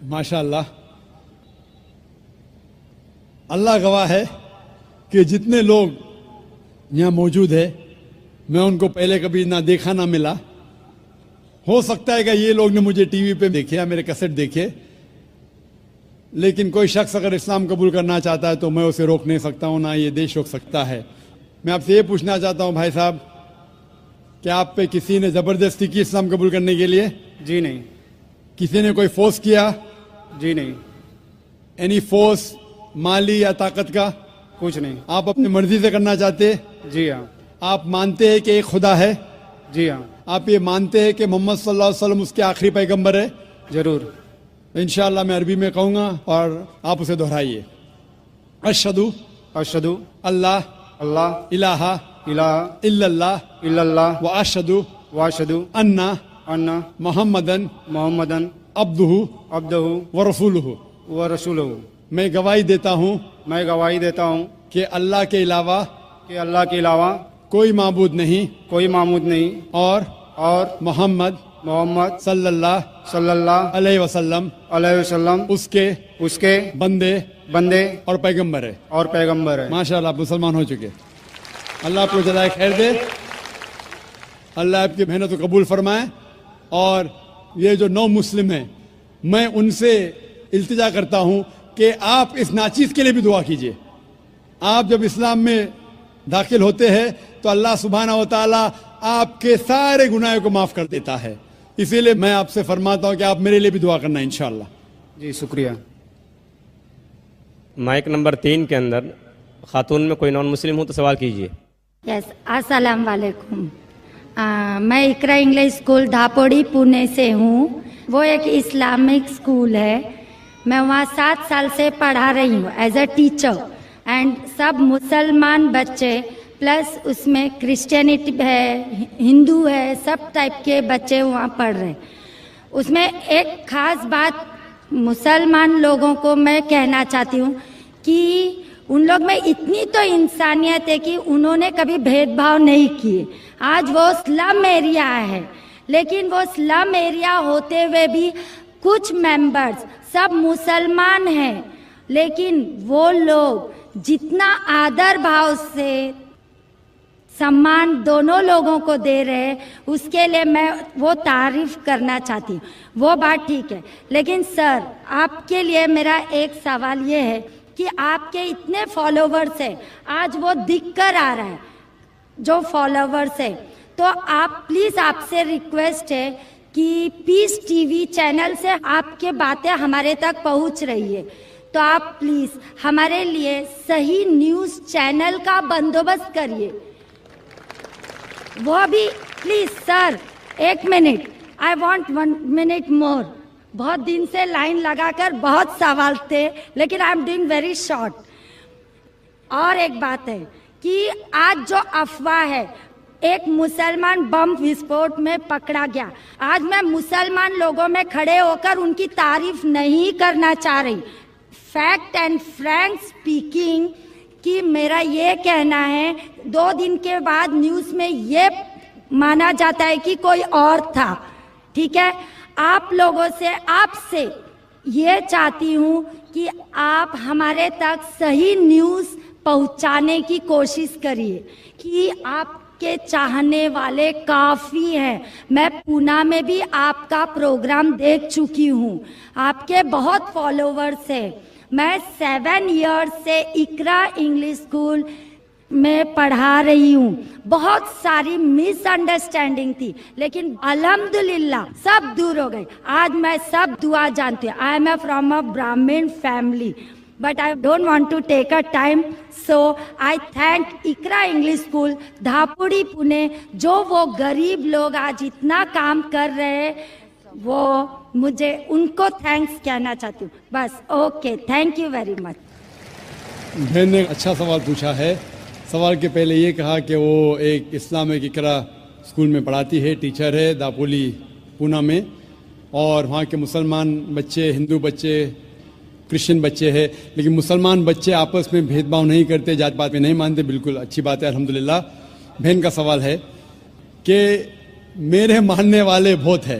माशाअल्लाह, अल्लाह गवाह है कि जितने लोग यहाँ मौजूद है मैं उनको पहले कभी ना देखा ना मिला। हो सकता है कि ये लोग ने मुझे टीवी पे देखे या मेरे कैसेट देखे, लेकिन कोई शख्स अगर इस्लाम कबूल करना चाहता है तो मैं उसे रोक नहीं सकता हूँ, ना ये देश रोक सकता है। मैं आपसे ये पूछना चाहता हूँ भाई साहब, क्या आप पे किसी ने ज़बरदस्ती की इस्लाम कबूल करने के लिए? जी नहीं। किसी ने कोई फोर्स किया? जी नहीं। एनी फोर्स माली या ताकत का? कुछ नहीं। आप अपनी मर्जी से करना चाहते? जी हाँ। आप मानते हैं कि एक खुदा है? जी हाँ। आप ये मानते हैं कि मोहम्मद सल्लल्लाहु अलैहि वसल्लम उसके आखिरी पैगंबर है? जरूर। इंशाअल्लाह मैं अरबी में कहूँगा और आप उसे दोहराइए। अशहदु अशहदु अल्लाह अल्लाह इलाहा इलाहा इल्लल्लाह इल्लल्लाह व अशहदु व अशहदु अन्ना अन्ना मोहम्मदन मोहम्मदन अब्दुहु अब्दुहु व रसूलुहु। व रसूलुहु। मैं गवाही देता हूँ मैं गवाही देता हूँ कि अल्लाह के अलावा कि अल्लाह के अलावा कोई माबूद नहीं कोई मामूद नहीं और मोहम्मद सल्लल्लाहु अलैहि वसल्लम उसके बंदे और पैगंबर है। है। माशाअल्लाह, आप मुसलमान हो चुके। अल्लाह आपको जज़ाए खैर दे, अल्लाह आपकी मेहनत को कबूल फरमाए। और ये जो नौ मुस्लिम हैं, मैं उनसे इल्तिजा करता हूँ कि आप इस नाचीज़ के लिए भी दुआ कीजिए। आप जब इस्लाम में दाखिल होते हैं तो अल्लाह सुब्हानहू व तआला आपके सारे गुनाहों को माफ़ कर देता है। इसीलिए मैं आपसे फरमाता हूँ कि आप मेरे लिए भी दुआ करना इंशाअल्लाह। जी शुक्रिया। माइक नंबर 3 के अंदर खातून में कोई नॉन मुस्लिम हो तो सवाल कीजिए। यस, अस्सलाम वालेकुम। मैं इकरा इंग्लिश स्कूल धापोड़ी पुणे से हूँ। वो एक इस्लामिक स्कूल है। मैं वहाँ 7 साल से पढ़ा रही हूँ एज अ टीचर। एंड सब मुसलमान बच्चे प्लस उसमें क्रिश्चियनिटी है, हिंदू है, सब टाइप के बच्चे वहाँ पढ़ रहे हैं। उसमें एक खास बात मुसलमान लोगों को मैं कहना चाहती हूँ कि उन लोग में इतनी तो इंसानियत है कि उन्होंने कभी भेदभाव नहीं किए। आज वो स्लम एरिया है, लेकिन वो स्लम एरिया होते हुए भी कुछ मेंबर्स सब मुसलमान हैं, लेकिन वो लोग जितना आदर भाव से सम्मान दोनों लोगों को दे रहे हैं, उसके लिए मैं वो तारीफ करना चाहती हूँ। वो बात ठीक है, लेकिन सर आपके लिए मेरा एक सवाल ये है कि आपके इतने फॉलोवर्स हैं, आज वो दिख कर आ रहा है जो फॉलोवर्स है, तो आप प्लीज़ आपसे रिक्वेस्ट है कि पीस टीवी चैनल से आपके बातें हमारे तक पहुँच रही है, तो आप प्लीज़ हमारे लिए सही न्यूज़ चैनल का बंदोबस्त करिए। वो भी please sir, 1 minute, I want 1 minute मोर। बहुत दिन से लाइन लगाकर बहुत सवाल थे, लेकिन I am doing very short. और एक बात है कि आज जो अफवाह है, एक मुसलमान बम विस्फोट में पकड़ा गया। आज मैं मुसलमान लोगों में खड़े होकर उनकी तारीफ नहीं करना चाह रही। फैक्ट एंड फ्रैंक स्पीकिंग कि मेरा ये कहना है, 2 दिन के बाद न्यूज़ में ये माना जाता है कि कोई और था। ठीक है, आप लोगों से, आपसे ये चाहती हूँ कि आप हमारे तक सही न्यूज़ पहुँचाने की कोशिश करिए कि आपके चाहने वाले काफ़ी हैं। मैं पूना में भी आपका प्रोग्राम देख चुकी हूँ, आपके बहुत फॉलोवर्स हैं। मैं 7 इयर्स से इकरा इंग्लिश स्कूल में पढ़ा रही हूँ। बहुत सारी मिसअंडरस्टैंडिंग थी, लेकिन अल्हम्दुलिल्लाह सब दूर हो गई। आज मैं सब दुआ जानती हूँ। I am from a Brahmin family, but I don't want to take a time, so I thank Iqra English school Dhapudi Pune, जो वो गरीब लोग आज इतना काम कर रहे हैं, वो मुझे उनको थैंक्स कहना चाहती हूँ बस। Okay, thank you very much. बहन ने अच्छा सवाल पूछा है। सवाल के पहले ये कहा कि वो एक इस्लामिक इकरा स्कूल में पढ़ाती है, टीचर है दापोली पूना में, और वहाँ के मुसलमान बच्चे, हिंदू बच्चे, क्रिश्चियन बच्चे हैं, लेकिन मुसलमान बच्चे आपस में भेदभाव नहीं करते, जात पात में नहीं मानते। बिल्कुल अच्छी बात है, अल्हम्दुलिल्लाह। बहन का सवाल है कि मेरे मानने वाले बहुत है,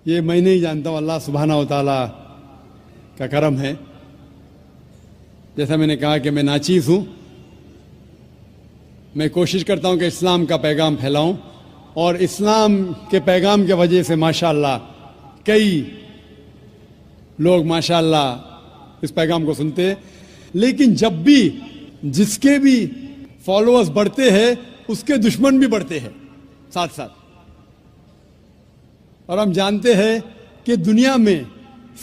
ये मैं नहीं जानता हूं, अल्लाह सुब्हानहू व तआला का करम है। जैसा मैंने कहा कि मैं नाचीज हूं, मैं कोशिश करता हूं कि इस्लाम का पैगाम फैलाऊं, और इस्लाम के पैगाम के वजह से माशाअल्लाह कई लोग माशाअल्लाह इस पैगाम को सुनते हैं। लेकिन जब भी जिसके भी फॉलोअर्स बढ़ते हैं उसके दुश्मन भी बढ़ते हैं साथ साथ। और हम जानते हैं कि दुनिया में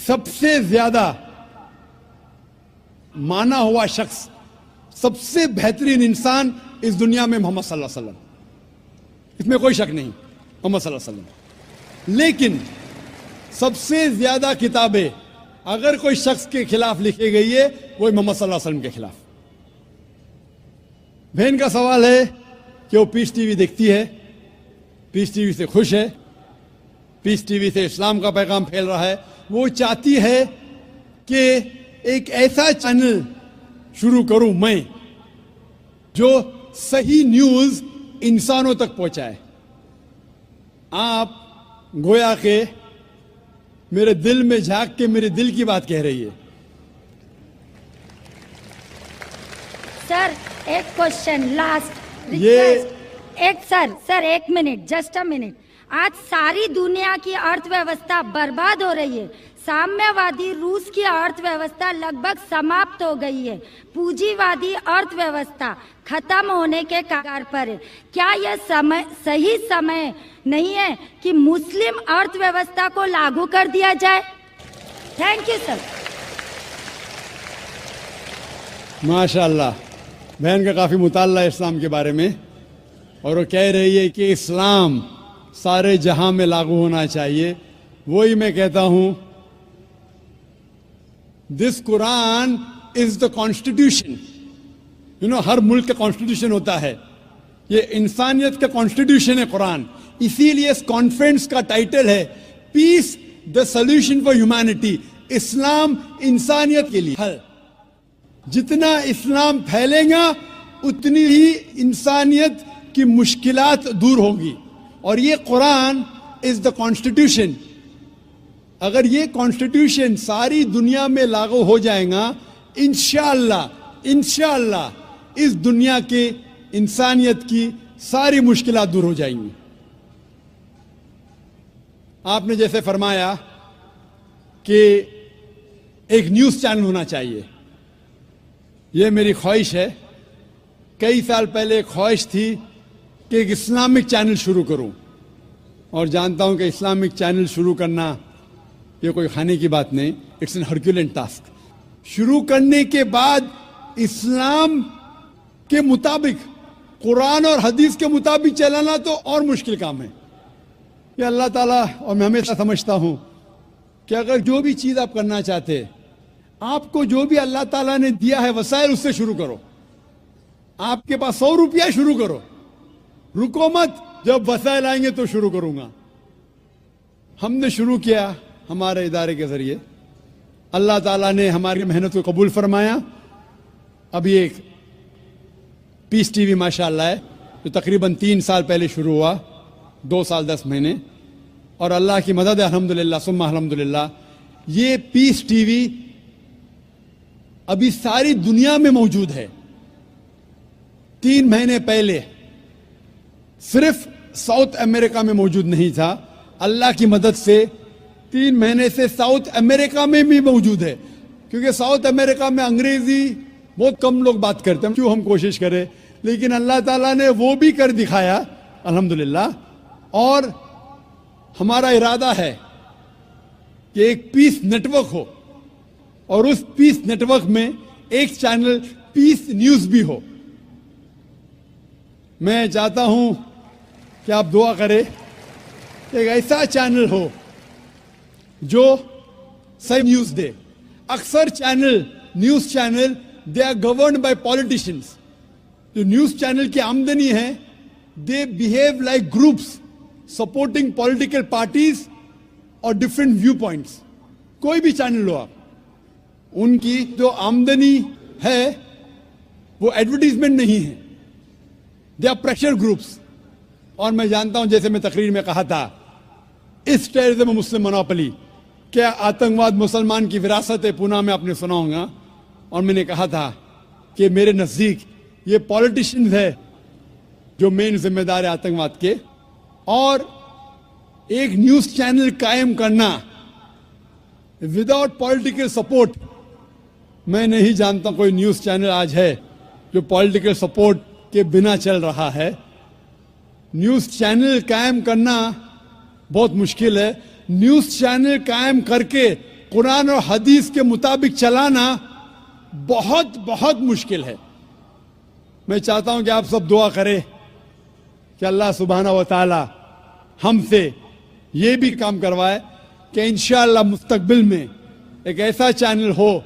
सबसे ज्यादा माना हुआ शख्स, सबसे बेहतरीन इंसान इस दुनिया में मोहम्मद सल्लल्लाहु अलैहि वसल्लम, इसमें कोई शक नहीं, मोहम्मद सल्लल्लाहु अलैहि वसल्लम। लेकिन सबसे ज्यादा किताबें अगर कोई शख्स के खिलाफ लिखी गई है वो मोहम्मद सल्लल्लाहु अलैहि वसल्लम के खिलाफ। बहन का सवाल है कि वो पीस टीवी देखती है, पीस टीवी से खुश है, पीस टीवी से इस्लाम का पैगाम फैल रहा है। वो चाहती है कि एक ऐसा चैनल शुरू करूं मैं जो सही न्यूज इंसानों तक पहुंचाए। आप गोया के मेरे दिल में झांक के मेरे दिल की बात कह रही है। सर एक क्वेश्चन लास्ट ये- एक सर एक मिनट, जस्ट अ मिनट। आज सारी दुनिया की अर्थव्यवस्था बर्बाद हो रही है। साम्यवादी रूस की अर्थव्यवस्था लगभग समाप्त हो गई है। पूंजीवादी अर्थव्यवस्था खत्म होने के कगार पर है। क्या यह सही समय नहीं है कि मुस्लिम अर्थव्यवस्था को लागू कर दिया जाए? Thank you sir. माशाअल्लाह, बहन का काफी मुताल्ला है इस्लाम के बारे में, और वो कह रही है कि इस्लाम सारे जहां में लागू होना चाहिए। वही मैं कहता हूं, this Quran is the constitution. You know, हर मुल्क का कॉन्स्टिट्यूशन होता है, ये इंसानियत का कॉन्स्टिट्यूशन है कुरान। इसीलिए इस कॉन्फ्रेंस का टाइटल है peace the solution for humanity. Islam इंसानियत के लिए हल। जितना इस्लाम फैलेगा उतनी ही इंसानियत की मुश्किलात दूर होगी। और ये कुरान इज द कॉन्स्टिट्यूशन। अगर ये कॉन्स्टिट्यूशन सारी दुनिया में लागू हो जाएगा, इंशाअल्लाह इस दुनिया के इंसानियत की सारी मुश्किलात दूर हो जाएंगी। आपने जैसे फरमाया कि एक न्यूज चैनल होना चाहिए, यह मेरी ख्वाहिश है। कई साल पहले ख्वाहिश थी कि एक इस्लामिक चैनल शुरू करूं, और जानता हूं कि इस्लामिक चैनल शुरू करना ये कोई खाने की बात नहीं, इट्स एन हरक्यूलेंट टास्क। शुरू करने के बाद इस्लाम के मुताबिक, कुरान और हदीस के मुताबिक चलाना तो और मुश्किल काम है। ये अल्लाह ताला, और मैं हमेशा समझता हूं कि अगर जो भी चीज आप करना चाहते हैं, आपको जो भी अल्लाह ताला ने दिया है वसाइल, उससे शुरू करो। आपके पास 100 रुपया, शुरू करो, रुको मत, जब वसाइल आएंगे तो शुरू करूंगा। हमने शुरू किया हमारे इदारे के जरिए, अल्लाह ताला ने हमारी मेहनत को कबूल फरमाया। अभी एक पीस टीवी माशाअल्लाह है, जो तकरीबन 3 साल पहले शुरू हुआ, 2 साल 10 महीने, और अल्लाह की मदद है, अल्हम्दुलिल्लाह सुम्मा अल्हम्दुलिल्लाह। ये पीस टीवी अभी सारी दुनिया में मौजूद है। 3 महीने पहले सिर्फ साउथ अमेरिका में मौजूद नहीं था, अल्लाह की मदद से 3 महीने से साउथ अमेरिका में भी मौजूद है। क्योंकि साउथ अमेरिका में अंग्रेजी बहुत कम लोग बात करते हैं, क्यों हम कोशिश करें, लेकिन अल्लाह ताला ने वो भी कर दिखाया अल्हम्दुलिल्लाह। और हमारा इरादा है कि एक पीस नेटवर्क हो, और उस पीस नेटवर्क में एक चैनल पीस न्यूज भी हो। मैं चाहता हूं कि आप दुआ करें, एक ऐसा चैनल हो जो सही न्यूज दे। अक्सर channel, news channel, they are governed by politicians. जो न्यूज चैनल की आमदनी है, they behave like groups supporting political parties और डिफरेंट व्यू पॉइंट्स। कोई भी चैनल लो आप, उनकी जो आमदनी है वो एडवर्टीजमेंट नहीं है, दे आर प्रेशर ग्रुप्स। और मैं जानता हूं, जैसे मैं तकरीर में कहा था इस टेररिज्म मुस्लिम मोनोपोली, क्या आतंकवाद मुसलमान की विरासत है, पुणे में आपने सुना होगा। और मैंने कहा था कि मेरे नजदीक ये पॉलिटिशियंस है जो मेन जिम्मेदार है आतंकवाद के, और एक न्यूज चैनल कायम करना विदाउट पॉलिटिकल सपोर्ट, मैं नहीं जानता कोई न्यूज चैनल आज है जो पॉलिटिकल सपोर्ट के बिना चल रहा है। न्यूज चैनल कायम करना बहुत मुश्किल है। न्यूज चैनल कायम करके कुरान और हदीस के मुताबिक चलाना बहुत बहुत मुश्किल है। मैं चाहता हूं कि आप सब दुआ करें कि अल्लाह सुब्हाना व तआला हमसे ये भी काम करवाए कि इंशाअल्लाह मुस्तकबिल में एक ऐसा चैनल हो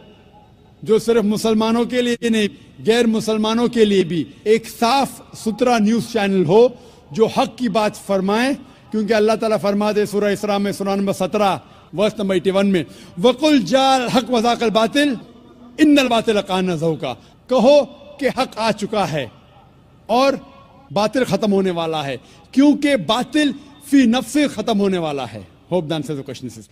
जो सिर्फ मुसलमानों के लिए नहीं, गैर मुसलमानों के लिए भी एक साफ सुथरा न्यूज चैनल हो जो हक की बात फरमाए। क्योंकि अल्लाह ताला फरमाते सूरह इसरा में सूरह नंबर 17 वर्स नंबर 81 में, वकुल जाल हक वज़ाकल बातिल इन्नल बातिल कान ज़हूका, कहो कि हक आ चुका है और बातिल खत्म होने वाला है, क्योंकि बातिल फी नफ्से खत्म होने वाला है। Hope the answer the question is